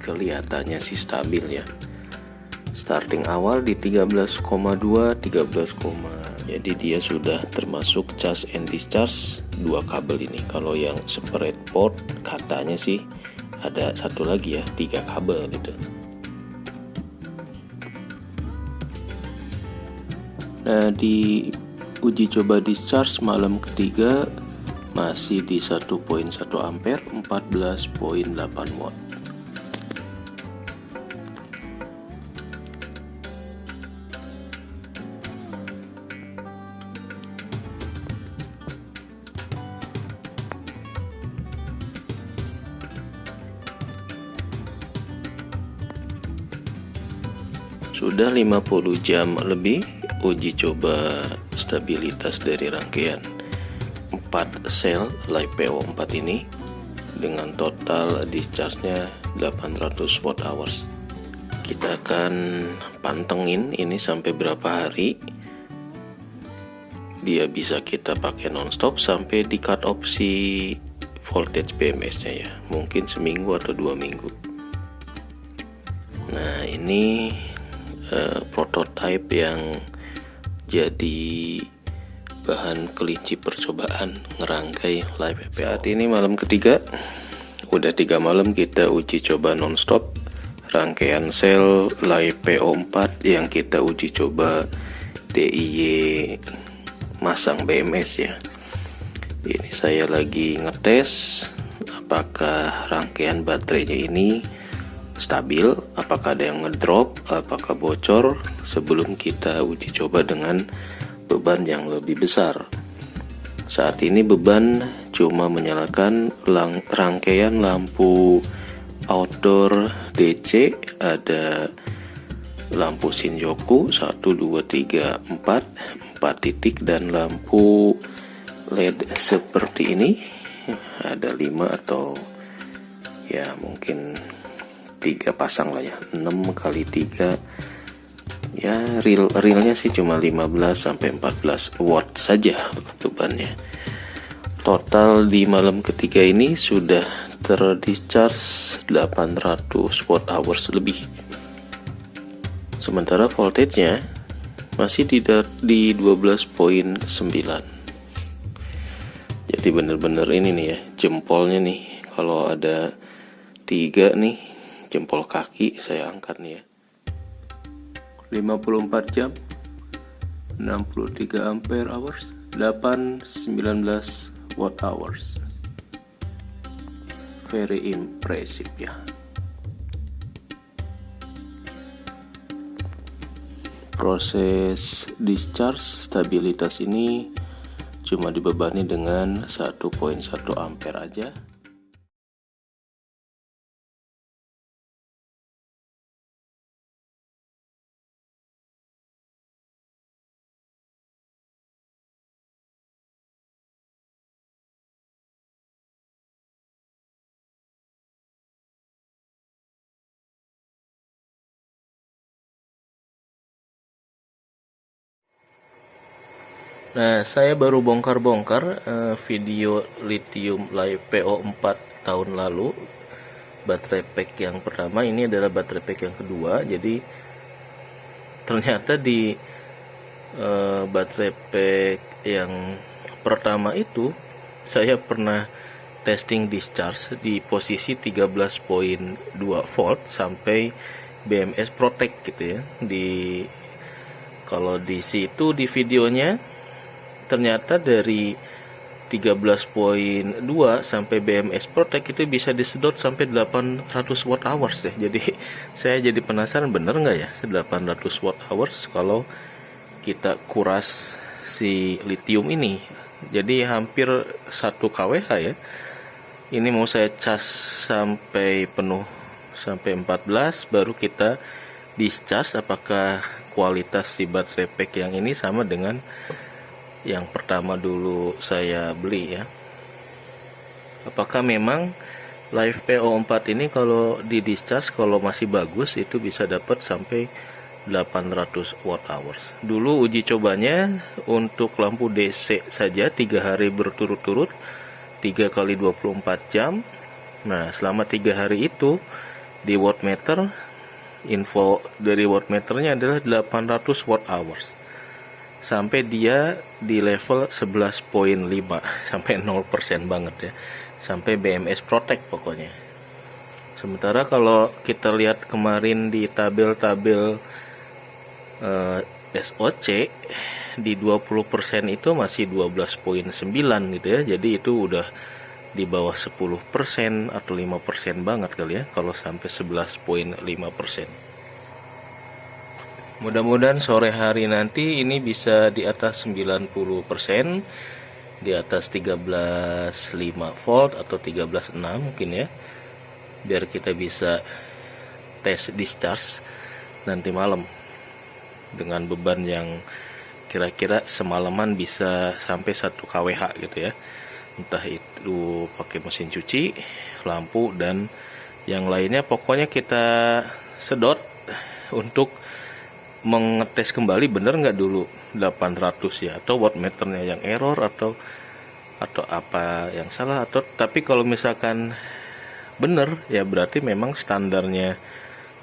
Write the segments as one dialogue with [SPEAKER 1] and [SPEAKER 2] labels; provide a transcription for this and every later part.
[SPEAKER 1] kelihatannya sih stabil ya. Starting awal di 13,2, 13, jadi dia sudah termasuk charge and discharge 2 kabel ini. Kalau yang separate port katanya sih ada satu lagi ya, 3 kabel gitu. Nah, di uji coba discharge malam ketiga masih di 1,1 ampere, 14,8 watt. Sudah 50 jam lebih uji coba stabilitas dari rangkaian 4 sel LiPo4 ini dengan total discharge-nya 800 watt hours. Kita akan pantengin ini sampai berapa hari dia bisa kita pakai nonstop sampai di cut off si voltage BMS-nya ya, mungkin seminggu atau 2 minggu. Nah, ini prototype yang jadi bahan kelinci percobaan ngerangkai LiPo. Saat ini malam ketiga, udah 3 malam kita uji coba nonstop rangkaian sel LiPo4 yang kita uji coba DIY masang BMS ya. Ini saya lagi ngetes apakah rangkaian baterainya ini stabil, apakah ada yang ngedrop, apakah bocor, sebelum kita uji coba dengan beban yang lebih besar. Saat ini beban cuma menyalakan rangkaian lampu outdoor DC, ada lampu Shinjuku 1, 2, 3, 4 titik, dan lampu LED seperti ini ada 5 atau ya mungkin 3 pasang lah ya, 6 kali 3 ya, realnya sih cuma 15 sampai 14 watt saja bebannya. Total di malam ketiga ini sudah terdischarge 800 watt hours lebih, sementara voltage-nya masih di 12,9. Jadi bener-bener ini nih ya, jempolnya nih, kalau ada 3 nih jempol kaki saya angkat nih ya. 54 jam, 63 ampere hours, 19 watt hours. Very impressive ya. Proses discharge stabilitas ini cuma dibebani dengan 1,1 ampere aja. Nah, saya baru bongkar-bongkar video lithium LiPo4 tahun lalu. Baterai pack yang pertama, ini adalah baterai pack yang kedua. Jadi ternyata di baterai pack yang pertama itu saya pernah testing discharge di posisi 13,2 volt sampai BMS Protect gitu ya. Kalau di situ di videonya ternyata dari 13,2 sampai BMS Protect itu bisa disedot sampai 800 watt hours ya. Jadi saya jadi penasaran, bener nggak ya 800 watt hours kalau kita kuras si lithium ini. Jadi hampir 1 kWh ya. Ini mau saya cas sampai penuh, sampai 14, baru kita discharge apakah kualitas si baterai pack yang ini sama dengan yang pertama dulu saya beli ya. Apakah memang LiPo4 ini kalau di discharge kalau masih bagus itu bisa dapat sampai 800 watt hours. Dulu uji cobanya untuk lampu DC saja 3 hari berturut-turut, 3 kali 24 jam. Nah, selama 3 hari itu Di wattmeter, info dari wattmeternya adalah 800 watt hours. Sampai dia di level 11,5 sampai 0% banget ya. Sampai BMS Protect pokoknya. Sementara kalau kita lihat kemarin di tabel-tabel SOC di 20% itu masih 12,9 gitu ya. Jadi itu udah di bawah 10% atau 5% banget kali ya kalau sampai 11,5%. Mudah-mudahan sore hari nanti ini bisa di atas 90%, di atas 13,5 volt atau 13,6 mungkin ya. Biar kita bisa tes discharge nanti malam dengan beban yang kira-kira semalaman bisa sampai 1 kWh gitu ya. Entah itu pakai mesin cuci, lampu, dan yang lainnya. Pokoknya kita sedot untuk mengetes kembali bener nggak dulu 800 ya, atau wattmeternya yang error atau apa yang salah, atau tapi kalau misalkan bener ya berarti memang standarnya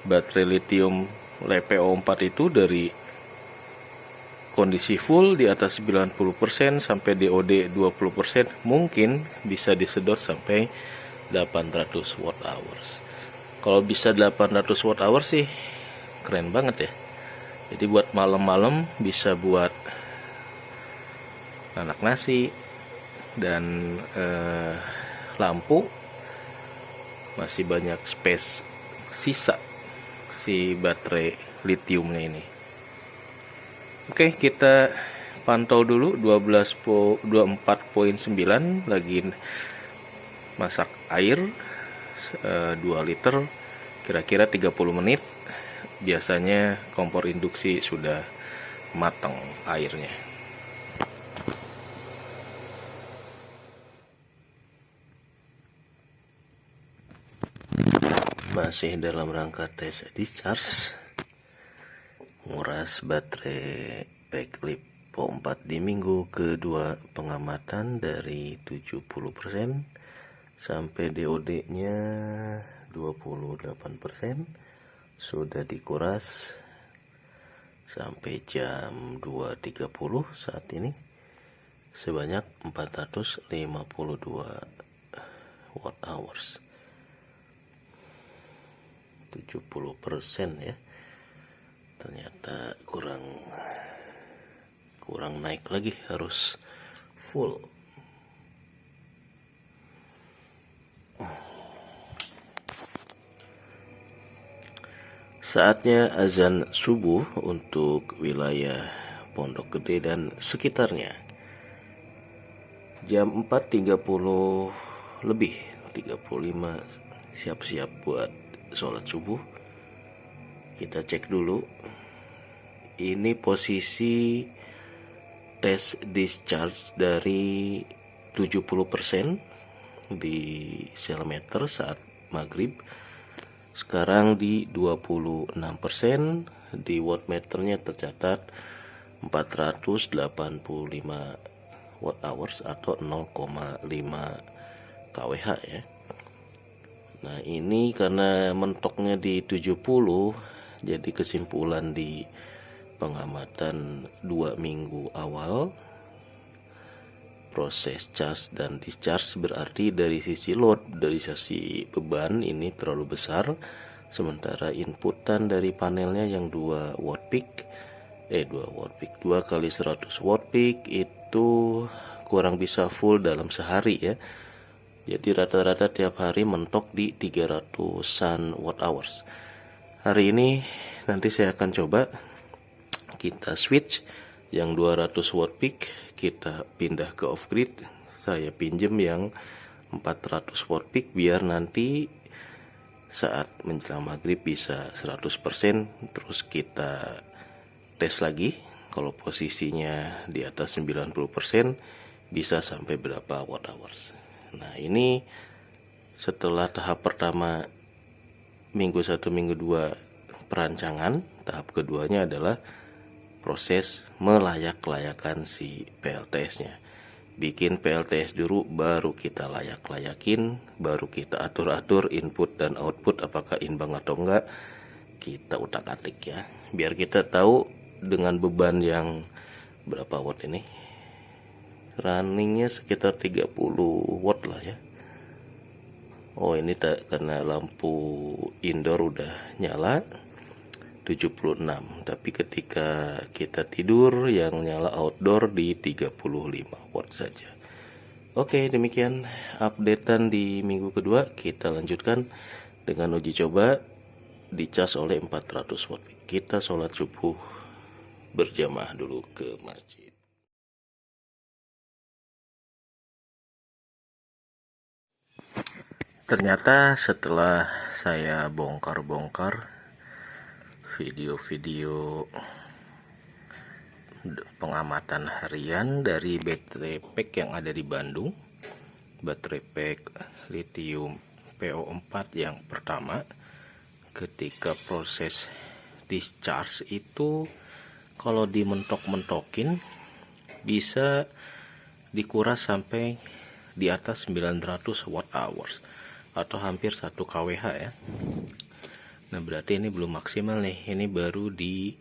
[SPEAKER 1] baterai lithium LiPo4 itu dari kondisi full di atas 90% sampai DOD 20% mungkin bisa disedot sampai 800 watt hours. Kalau bisa 800 watt hours sih keren banget ya. Jadi buat malam-malam bisa buat anak nasi dan lampu, masih banyak space sisa si baterai lithiumnya ini. Oke, kita pantau dulu 24,9 lagi masak air 2 liter kira-kira 30 menit. Biasanya kompor induksi sudah matang airnya. Masih dalam rangka tes discharge, nguras baterai pack LiPo4 di minggu kedua pengamatan dari 70% sampai DOD-nya 28%. Sudah dikuras sampai jam 2.30 saat ini sebanyak 452 watt hours, 70% ya. Ternyata kurang naik lagi, harus full. Saatnya azan subuh untuk wilayah Pondok Gede dan sekitarnya. Jam 4.30 lebih 35, siap-siap buat sholat subuh. Kita cek dulu. Ini posisi tes discharge dari 70% di cellmeter saat maghrib. Sekarang di 26%, di wattmeternya tercatat 485 watt hours atau 0,5 kWh ya. Nah, ini karena mentoknya di 70, jadi kesimpulan di pengamatan 2 minggu awal, proses charge dan discharge berarti dari sisi load, dari sisi beban ini terlalu besar, sementara inputan dari panelnya yang 2 watt peak 2 kali 100 watt peak itu kurang bisa full dalam sehari ya. Jadi rata-rata tiap hari mentok di 300-an watt hours. Hari ini nanti saya akan coba kita switch yang 200 watt peak, kita pindah ke off grid. Saya pinjem yang 400 watt peak biar nanti saat menjelang maghrib bisa 100%. Terus kita tes lagi, kalau posisinya di atas 90% bisa sampai berapa watt hours. Nah, ini setelah tahap pertama minggu 1 minggu 2 perancangan, tahap keduanya adalah proses melayak-layakan si PLTS-nya. bikin PLTS dulu, baru kita layakin, baru kita atur-atur input dan output apakah imbang atau enggak, kita utak-atik ya, biar kita tahu dengan beban yang berapa watt ini, runningnya sekitar 30 watt lah ya. Oh ini karena lampu indoor udah nyala 76, tapi ketika kita tidur yang nyala outdoor di 35 watt saja. Oke, demikian updatean di minggu kedua. Kita lanjutkan dengan uji coba dicas oleh 400 watt. Kita sholat subuh berjamaah dulu ke masjid. Ternyata setelah saya bongkar-bongkar video-video pengamatan harian dari baterai pack yang ada di Bandung, baterai pack lithium PO4 yang pertama, ketika proses discharge itu kalau dimentok-mentokin bisa dikuras sampai di atas 900 watt hours atau hampir 1 kWh ya. Nah berarti ini belum maksimal nih, ini baru di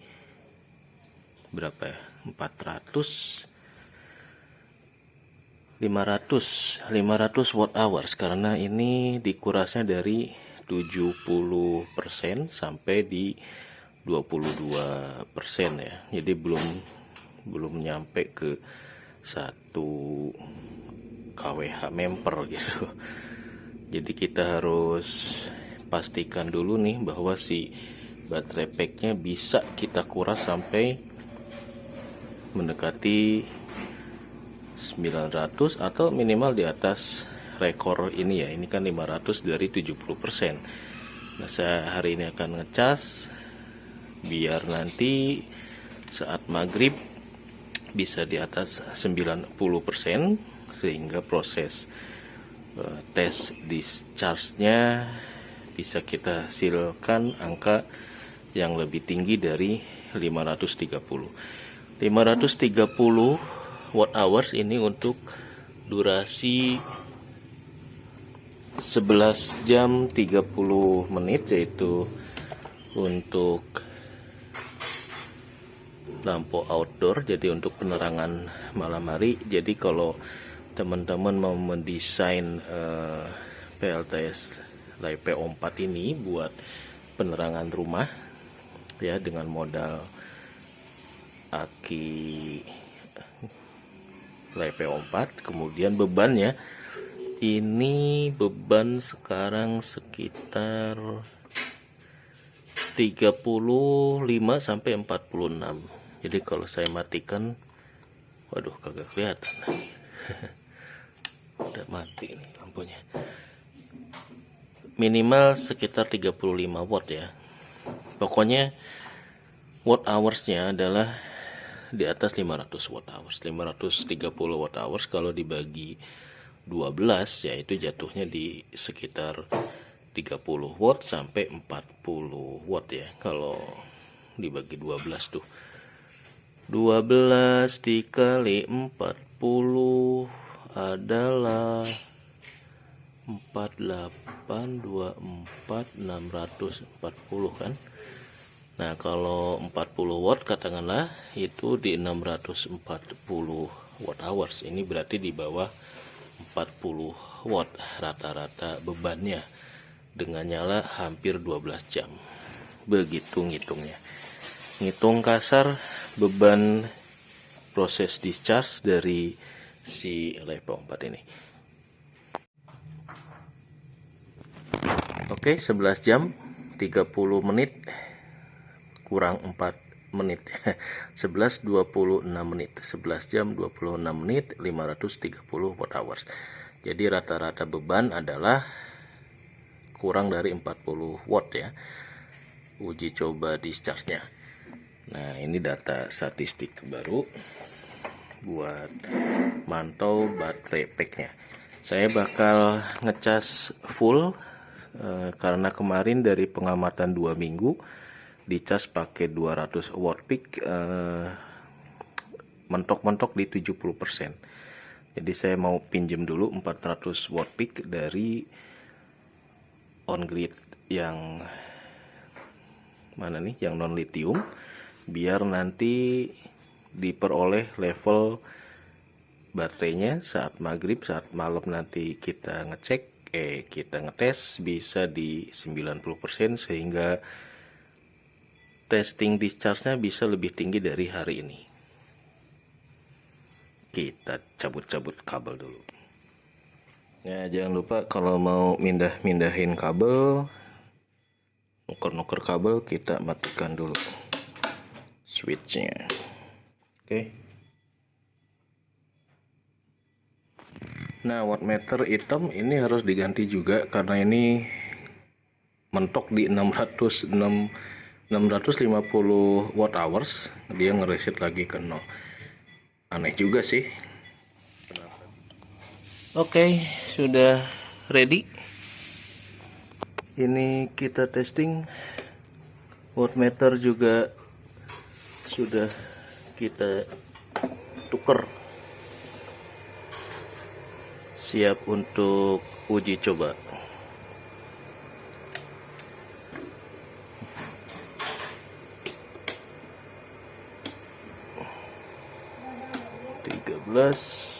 [SPEAKER 1] berapa ya, 500 watt hours, karena ini dikurasnya dari 70% sampai di 22% ya, jadi belum nyampe ke 1 kWh memper gitu. Jadi kita harus pastikan dulu nih bahwa si baterai packnya bisa kita kuras sampai mendekati 900 atau minimal di atas rekor ini ya. Ini kan 500 dari 70%. Nah saya hari ini akan ngecas biar nanti saat maghrib bisa di atas 90%, sehingga proses tes discharge-nya bisa kita hasilkan angka yang lebih tinggi dari 530 watt hours ini untuk durasi 11 jam 30 menit, yaitu untuk lampu outdoor, jadi untuk penerangan malam hari. Jadi kalau teman-teman mau mendesain PLTS PO4 ini buat penerangan rumah ya, dengan modal aki PO4, kemudian bebannya ini beban sekarang sekitar 35 sampai 46. Jadi kalau saya matikan, waduh kagak kelihatan. Udah mati nih lampunya. Minimal sekitar 35 watt ya. Pokoknya watt hours-nya adalah di atas 500 watt hours. 530 watt hours kalau dibagi 12 yaitu jatuhnya di sekitar 30 watt sampai 40 watt ya. Kalau dibagi 12 tuh 12 dikali 40 adalah 4824 640 kan. Nah kalau 40 watt katakanlah itu di 640 watt hours. Ini berarti di bawah 40 watt rata-rata bebannya dengan nyala hampir 12 jam. Begitu ngitungnya. Ngitung kasar beban proses discharge dari si LiPo 4 ini. Oke, 11 jam 30 menit kurang 4 menit. 26 menit. 11 jam 26 menit 530 watt hours. Jadi rata-rata beban adalah kurang dari 40 watt ya. Uji coba discharge-nya. Nah, ini data statistik baru buat mantau baterai pack-nya. Saya bakal ngecas full karena kemarin dari pengamatan 2 minggu dicas pakai 200 watt peak, mentok-mentok di 70%. Jadi saya mau pinjem dulu 400 watt peak dari on grid yang mana nih, yang non lithium, biar nanti diperoleh level baterainya saat maghrib, saat malam nanti kita ngecek, kita ngetes bisa di 90%, sehingga testing discharge-nya bisa lebih tinggi dari hari ini. Kita cabut-cabut kabel dulu. Ya, jangan lupa kalau mau mindahin kabel, nuker kabel, kita matikan dulu switchnya. Oke. Nah, wattmeter hitam ini harus diganti juga karena ini mentok di 650 watt hours, dia ngereset lagi ke 0. Aneh juga sih. Oke, sudah ready. Ini kita testing. Wattmeter juga sudah kita tuker. Siap untuk uji coba.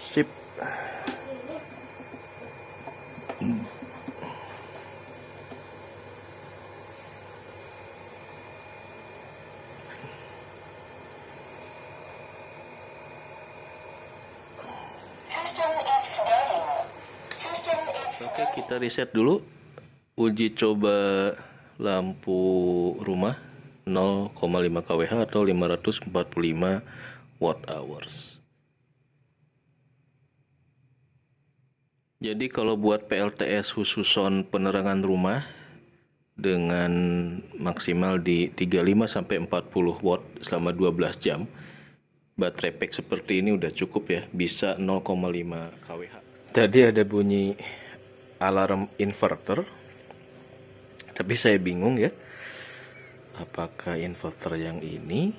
[SPEAKER 1] Sip. Oke, kita reset dulu. Uji coba lampu rumah 0,5 kWh atau 545 watt hours. Jadi kalau buat PLTS khusus sound penerangan rumah dengan maksimal di 35 sampai 40 watt selama 12 jam, baterai pack seperti ini udah cukup ya, bisa 0,5 kWh. Tadi ada bunyi alarm inverter, tapi saya bingung ya, apakah inverter yang ini,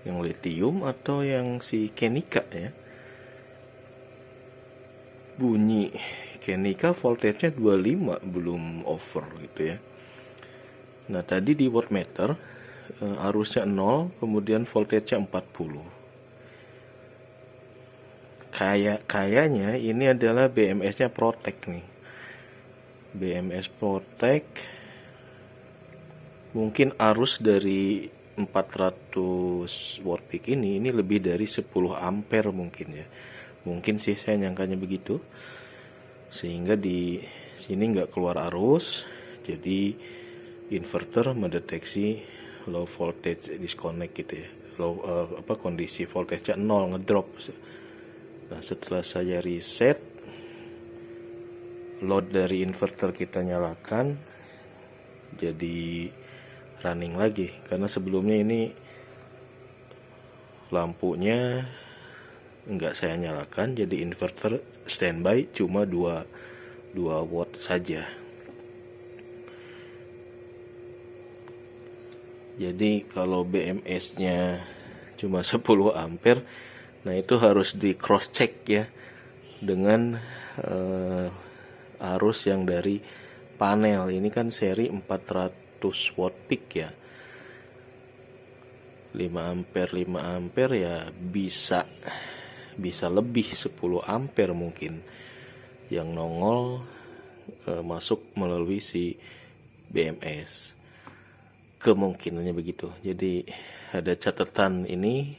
[SPEAKER 1] yang lithium atau yang si Kenika ya. Bunyi Kenika voltage-nya 25, belum over gitu ya. Nah, tadi di wattmeter arusnya 0, kemudian voltage-nya 40. Kayaknya ini adalah BMS-nya Protect nih. BMS Protect. Mungkin arus dari 400 watt peak ini lebih dari 10 ampere mungkin ya. Mungkin sih, saya nyangkanya begitu. Sehingga di sini nggak keluar arus, jadi inverter mendeteksi low voltage disconnect gitu ya. Kondisi voltage-nya 0, ngedrop. Nah, setelah saya reset, load dari inverter kita nyalakan, jadi running lagi. Karena sebelumnya ini lampunya nggak saya nyalakan, jadi inverter standby cuma 2 watt saja. Jadi kalau BMS-nya cuma 10 ampere, nah itu harus di cross check ya dengan arus yang dari panel. Ini kan seri 400 watt peak ya. 5 ampere ya bisa lebih 10 ampere mungkin yang nongol masuk melalui si BMS. Kemungkinannya begitu. Jadi ada catatan ini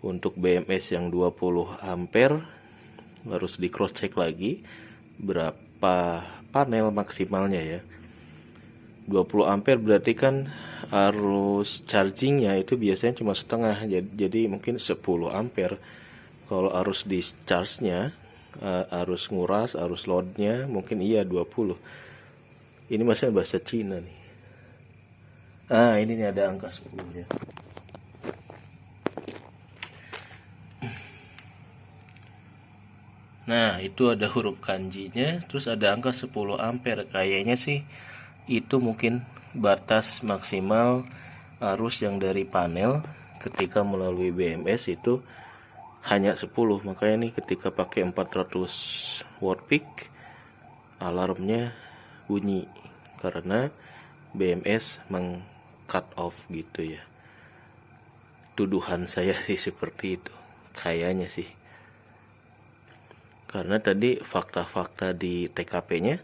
[SPEAKER 1] untuk BMS yang 20 ampere harus di cross check lagi berapa panel maksimalnya ya. 20 ampere berarti kan arus chargingnya itu biasanya cuma setengah, jadi mungkin 10 ampere. Kalau arus discharge-nya, arus nguras, arus load-nya mungkin iya 20. Ini masih bahasa Cina nih. Ini nih ada angka 10-nya. Nah, itu ada huruf kanjinya, terus ada angka 10 ampere. Kayaknya sih itu mungkin batas maksimal arus yang dari panel ketika melalui BMS itu hanya 10. Makanya nih ketika pakai 400 watt peak alarmnya bunyi karena BMS cut off gitu ya. Tuduhan saya sih seperti itu kayaknya sih, karena tadi fakta-fakta di TKP-nya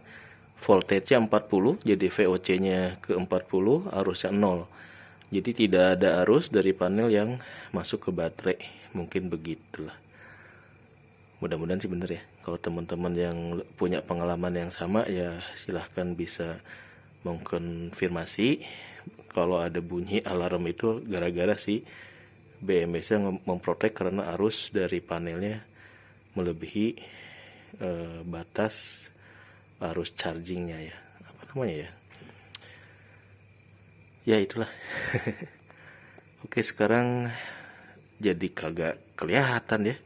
[SPEAKER 1] voltage-nya 40, jadi VOC-nya ke 40, arusnya 0. Jadi tidak ada arus dari panel yang masuk ke baterai. Mungkin begitulah. Mudah-mudahan sih bener ya. Kalau teman-teman yang punya pengalaman yang sama ya silahkan bisa mengkonfirmasi kalau ada bunyi alarm itu gara-gara si BMS-nya memprotek karena arus dari panelnya melebihi batas arus chargingnya ya. Apa namanya ya? Ya itulah. Oke, sekarang jadi kagak kelihatan ya.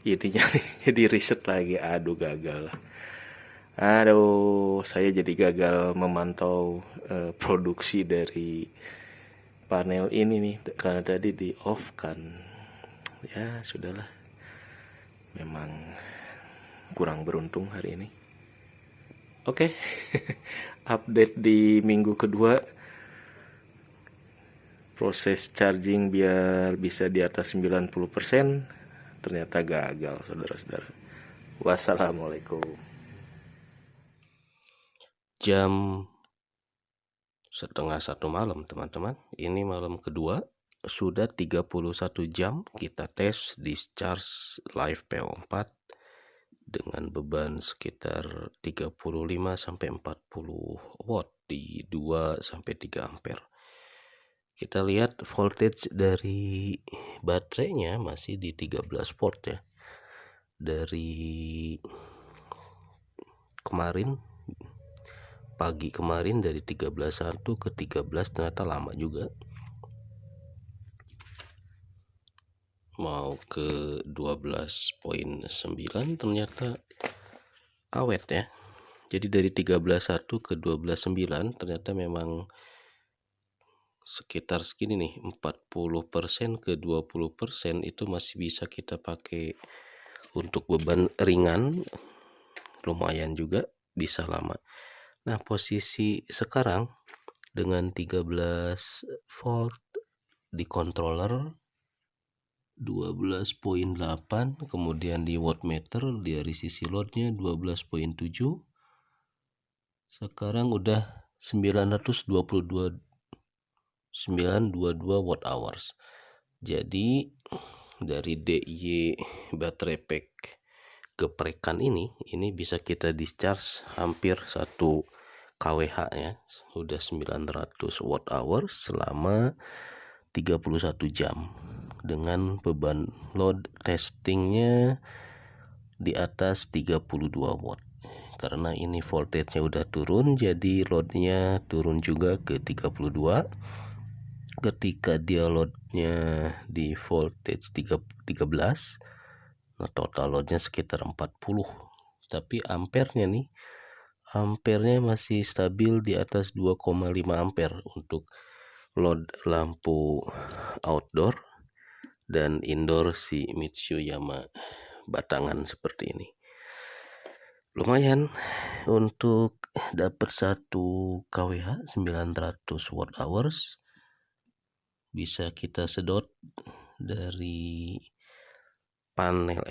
[SPEAKER 1] Intinya nih, jadi riset lagi. Aduh, gagal lah. Aduh, saya jadi gagal memantau produksi dari panel ini nih karena tadi di off kan. Ya, sudahlah. Memang kurang beruntung hari ini. Oke. Update di minggu kedua. Proses charging biar bisa di atas 90% ternyata gagal, saudara-saudara. Wassalamualaikum. Jam 12:30 malam, teman-teman. Ini malam kedua. Sudah 31 jam kita tes discharge live PO4 dengan beban sekitar 35-40 watt di 2-3 ampere. Kita lihat voltage dari baterainya masih di 13 volt ya. Dari kemarin, pagi kemarin dari 13.1 ke 13 ternyata lama juga. Mau ke 12.9 ternyata awet ya. Jadi dari 13.1 ke 12.9 ternyata memang sekitar segini nih, 40% ke 20% itu masih bisa kita pakai untuk beban ringan, lumayan juga bisa lama. Nah, posisi sekarang dengan 13 volt di controller 12.8, kemudian di wattmeter dari sisi loadnya 12.7, sekarang udah 922 watt hours. Jadi dari DIY baterai pack geprekan ini bisa kita discharge hampir 1 kWh ya. Udah 900 watt hours selama 31 jam dengan beban load testingnya di atas 32 watt. Karena ini voltage-nya udah turun, jadi loadnya turun juga ke 32. Ketika dia loadnya di voltage 13, nah total loadnya sekitar 40. Tapi ampernya masih stabil di atas 2,5 ampere untuk load lampu outdoor dan indoor si Mitsuyama batangan seperti ini. Lumayan untuk dapat 1 kWh 900 watt hours, bisa kita sedot dari panel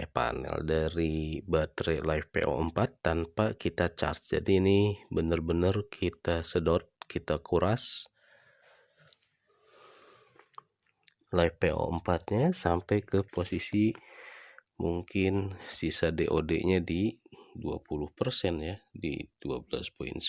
[SPEAKER 1] dari baterai live PO4 tanpa kita charge. Jadi ini benar-benar kita sedot, kita kuras live PO4-nya sampai ke posisi mungkin sisa DOD-nya di 20% ya, di 12.9.